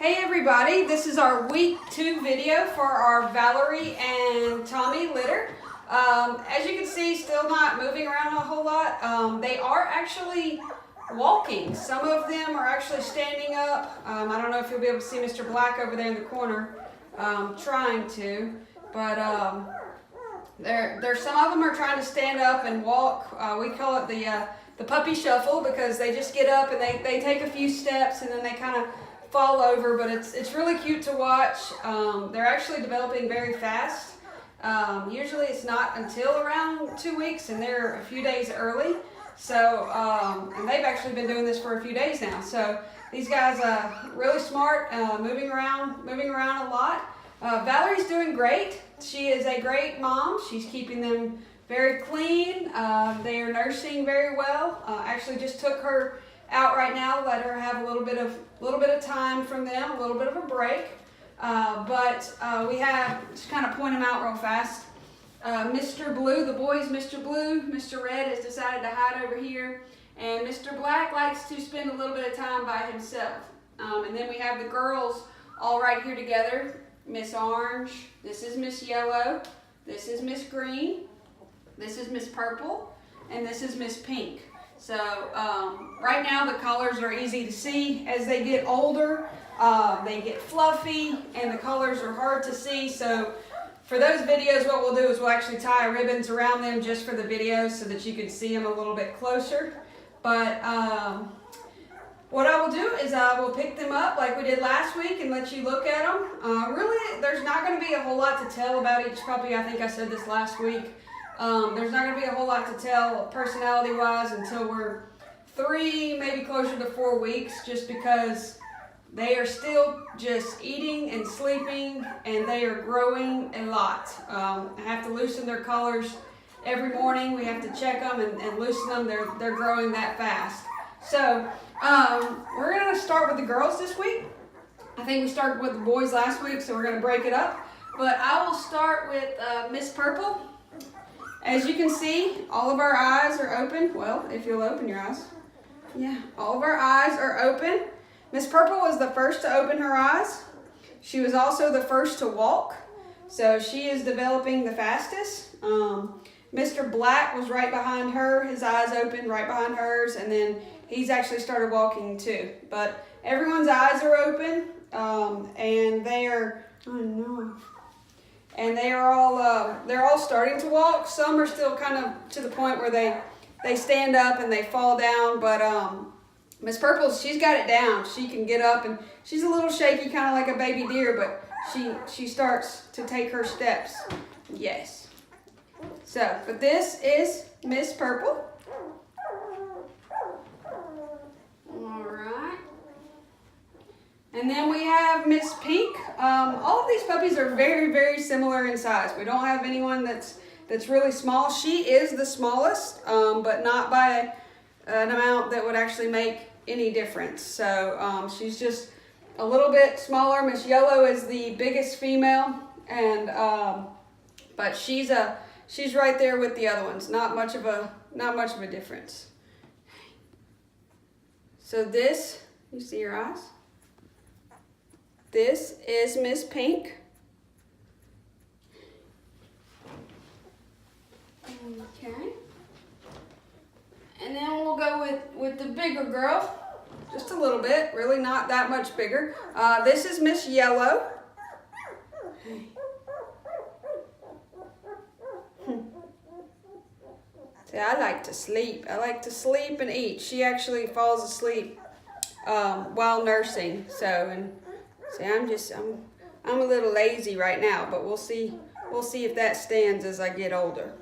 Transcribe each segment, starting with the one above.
Hey everybody, this is our week 2 video for our Valery and Tommy litter. As you can see, still not moving around a whole lot. They are actually walking. Some of them are actually standing up. I don't know if you'll be able to see Mr. Black over there in the corner trying to, but some of them are trying to stand up and walk. We call it the puppy shuffle because they just get up and they take a few steps and then they kind of fall over, but it's really cute to watch. They're actually developing very fast. Usually it's not until around 2 weeks and they're a few days early. So, and they've actually been doing this for a few days now. So these guys are really smart, moving around a lot. Valery's doing great. She is a great mom. She's keeping them very clean. They are nursing very well. Actually just took her out right now, let her have a little bit of time from them, a little bit of a break. But we have, just kind of point them out real fast. Mr. Blue, the boys, Mr. Blue, Mr. Red has decided to hide over here, and Mr. Black likes to spend a little bit of time by himself. And then we have the girls all right here together. Miss Orange, this is Miss Yellow, this is Miss Green, this is Miss Purple, and this is Miss Pink. So right now the colors are easy to see. As they get older, they get fluffy and the colors are hard to see. So for those videos, what we'll do is we'll actually tie ribbons around them just for the videos so that you can see them a little bit closer. But what I will do is I will pick them up like we did last week and let you look at them. Really, there's not going to be a whole lot to tell about each puppy. I think I said this last week. There's not going to be a whole lot to tell personality-wise until we're 3, maybe closer to 4 weeks, just because they are still just eating and sleeping, and they are growing a lot. I have to loosen their collars every morning. We have to check them and loosen them. They're growing that fast. So we're going to start with the girls this week. I think we started with the boys last week, so we're going to break it up. But I will start with Miss Purple. As you can see, all of our eyes are open. Well, if you'll open your eyes. Yeah, all of our eyes are open. Miss Purple was the first to open her eyes. She was also the first to walk. So she is developing the fastest. Mr. Black was right behind her. His eyes opened right behind hers. And then he's actually started walking too. But everyone's eyes are open. And they are, oh no. And they are all, they're all starting to walk. Some are still kind of to the point where they stand up and they fall down. But Miss Purple, she's got it down. She can get up and she's a little shaky, kind of like a baby deer, but she starts to take her steps. Yes. So, but this is Miss Purple. All right. And then we have Miss Pink. All of these puppies are very, very similar in size. We don't have anyone that's really small. She is the smallest, but not by an amount that would actually make any difference. So she's just a little bit smaller. Miss Yellow is the biggest female, and but she's right there with the other ones. Not much of a difference. So this, you see your eyes? This is Miss Pink. Okay. And then we'll go with the bigger girl. Just a little bit, really not that much bigger. This is Miss Yellow. See, I like to sleep. I like to sleep and eat. She actually falls asleep while nursing. So, and see, I'm a little lazy right now, but we'll see if that stands as I get older.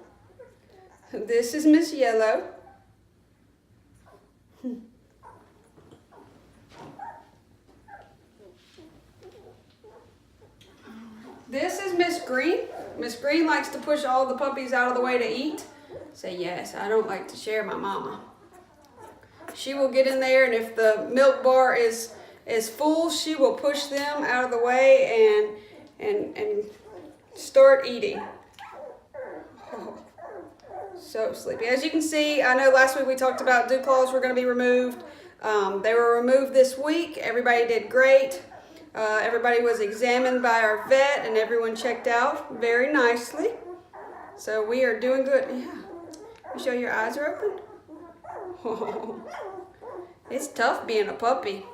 This is Miss Yellow. This is Miss Green. Miss Green likes to push all the puppies out of the way to eat. Say yes, I don't like to share my mama. She will get in there, and if the milk bar is full, she will push them out of the way and start eating. Oh, so sleepy. As you can see, I know last week we talked about dew claws were going to be removed. They were removed this week. Everybody did great. Everybody was examined by our vet and everyone checked out very nicely. So we are doing good. Yeah. You show your eyes are open? Oh, it's tough being a puppy.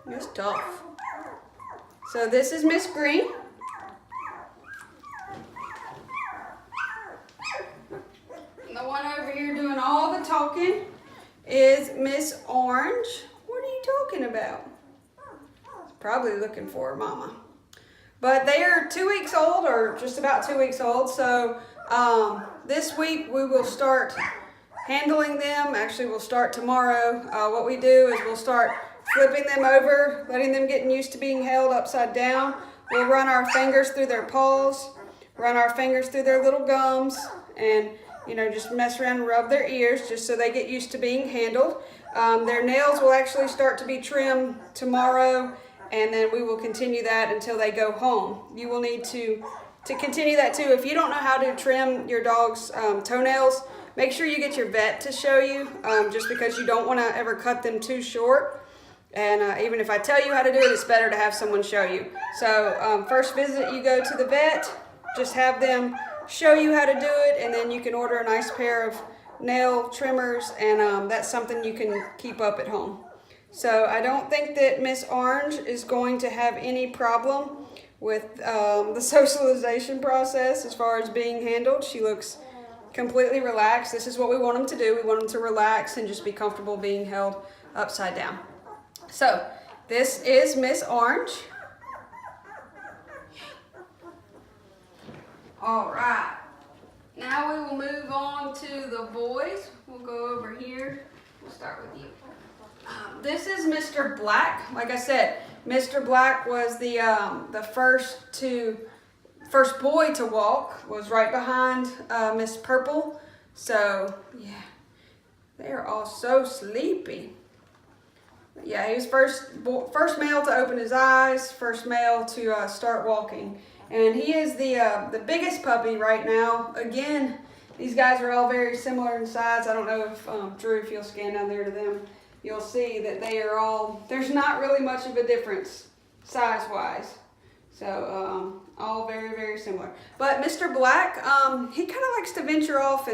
It's tough. So this is Miss Green. The one over here doing all the talking is Miss Orange. What are you talking about? Probably looking for her mama. But they are 2 weeks old, or just about 2 weeks old. So this week we will start handling them. Actually, we'll start tomorrow. What we do is we'll start flipping them over, letting them get used to being held upside down. We'll run our fingers through their paws, run our fingers through their little gums, and just mess around and rub their ears just so they get used to being handled. Their nails will actually start to be trimmed tomorrow, and then we will continue that until they go home. You will need to continue that too. If you don't know how to trim your dog's toenails, make sure you get your vet to show you, just because you don't want to ever cut them too short. And even if I tell you how to do it, it's better to have someone show you. So first visit, you go to the vet, just have them show you how to do it, and then you can order a nice pair of nail trimmers, and that's something you can keep up at home. So I don't think that Miss Orange is going to have any problem with the socialization process as far as being handled. She looks completely relaxed. This is what we want them to do. We want them to relax and just be comfortable being held upside down. So this is Miss Orange. All right, now we will move on to the boys. We'll go over here. We'll start with you. This is Mr. Black. Like I said, Mr. Black was the first boy to walk. Was right behind Miss Purple. So yeah, they are all so sleepy. Yeah, he was first male to open his eyes, first male to start walking. And he is the biggest puppy right now. Again, these guys are all very similar in size. I don't know if, Drew, if you'll scan down there to them, you'll see that they are all, there's not really much of a difference size-wise. So, all very, very similar. But Mr. Black, he kind of likes to venture off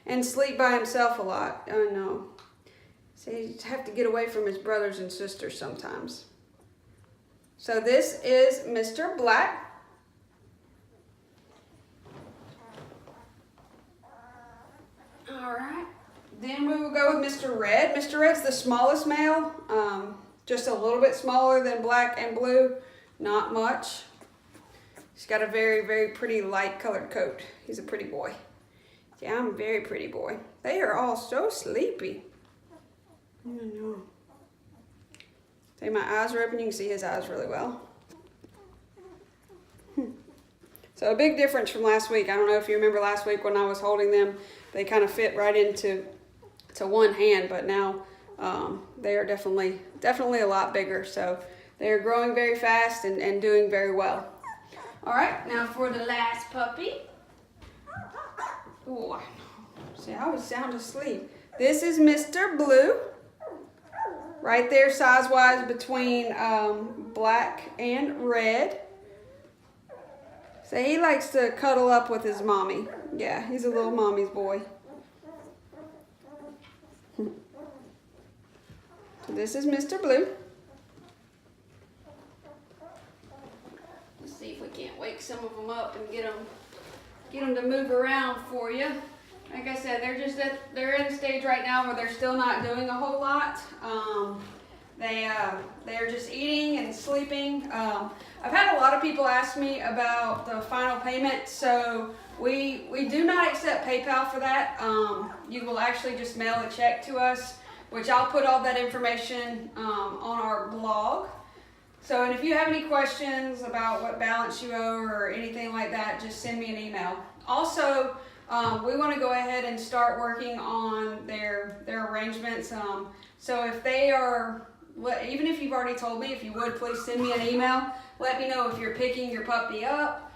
and sleep by himself a lot. I know. So you have to get away from his brothers and sisters sometimes. So this is Mr. Black. All right, then we will go with Mr. Red. Mr. Red's the smallest male, just a little bit smaller than Black and Blue, not much. He's got a very, very pretty light colored coat. He's a pretty boy. Yeah, I'm a very pretty boy. They are all so sleepy. I know. See, my eyes are open. You can see his eyes really well. So a big difference from last week. I don't know if you remember last week when I was holding them, they kind of fit right into one hand, but now they are definitely a lot bigger. So they are growing very fast and doing very well. All right, now for the last puppy. Oh, see, I was sound asleep. This is Mr. Blue. Right there, size-wise, between Black and Red. So he likes to cuddle up with his mommy. Yeah, he's a little mommy's boy. So this is Mr. Blue. Let's see if we can't wake some of them up and get them to move around for you. Like I said, they're in a stage right now where they're still not doing a whole lot. They're just eating and sleeping. I've had a lot of people ask me about the final payment, so we do not accept PayPal for that. You will actually just mail a check to us, which I'll put all that information on our blog. So, and if you have any questions about what balance you owe or anything like that, just send me an email. Also, we want to go ahead and start working on their arrangements. So if they are, even if you've already told me, if you would, please send me an email. Let me know if you're picking your puppy up,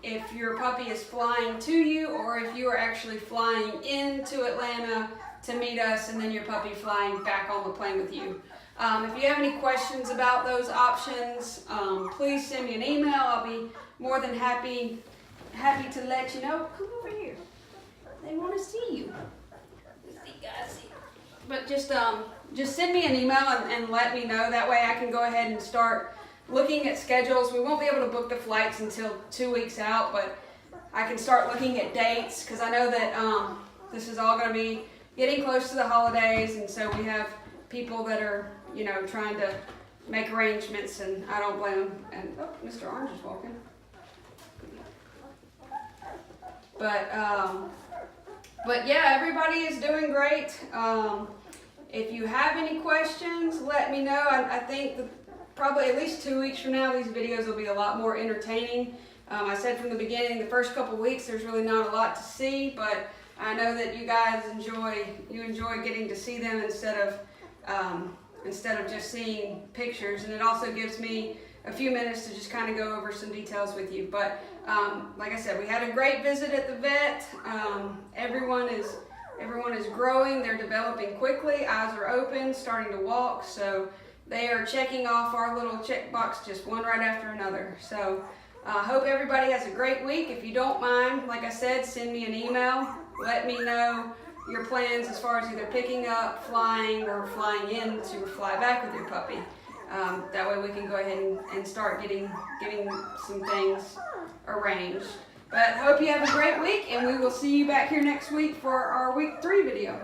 if your puppy is flying to you, or if you are actually flying into Atlanta to meet us and then your puppy flying back on the plane with you. If you have any questions about those options, please send me an email. I'll be more than happy to let you know. Come over here. They want to see you. Let's see, guys. But just send me an email and let me know. That way I can go ahead and start looking at schedules. We won't be able to book the flights until 2 weeks out, but I can start looking at dates because I know that this is all going to be getting close to the holidays, and so we have people that are, trying to make arrangements, and I don't blame them. And oh, Mr. Orange is walking. But yeah, everybody is doing great. If you have any questions, let me know. I think probably at least 2 weeks from now, these videos will be a lot more entertaining. I said from the beginning, the first couple weeks, there's really not a lot to see, but I know that you guys enjoy getting to see them instead of just seeing pictures, and it also gives me a few minutes to just kind of go over some details with you. But like I said, we had a great visit at the vet. Everyone is growing. They're developing quickly. Eyes are open, starting to walk. So they are checking off our little checkbox, just one right after another. So I hope everybody has a great week. If you don't mind, like I said, send me an email. Let me know your plans as far as either picking up, flying, or flying in to fly back with your puppy. That way we can go ahead and start getting some things arranged. But hope you have a great week, and we will see you back here next week for our week 3 video.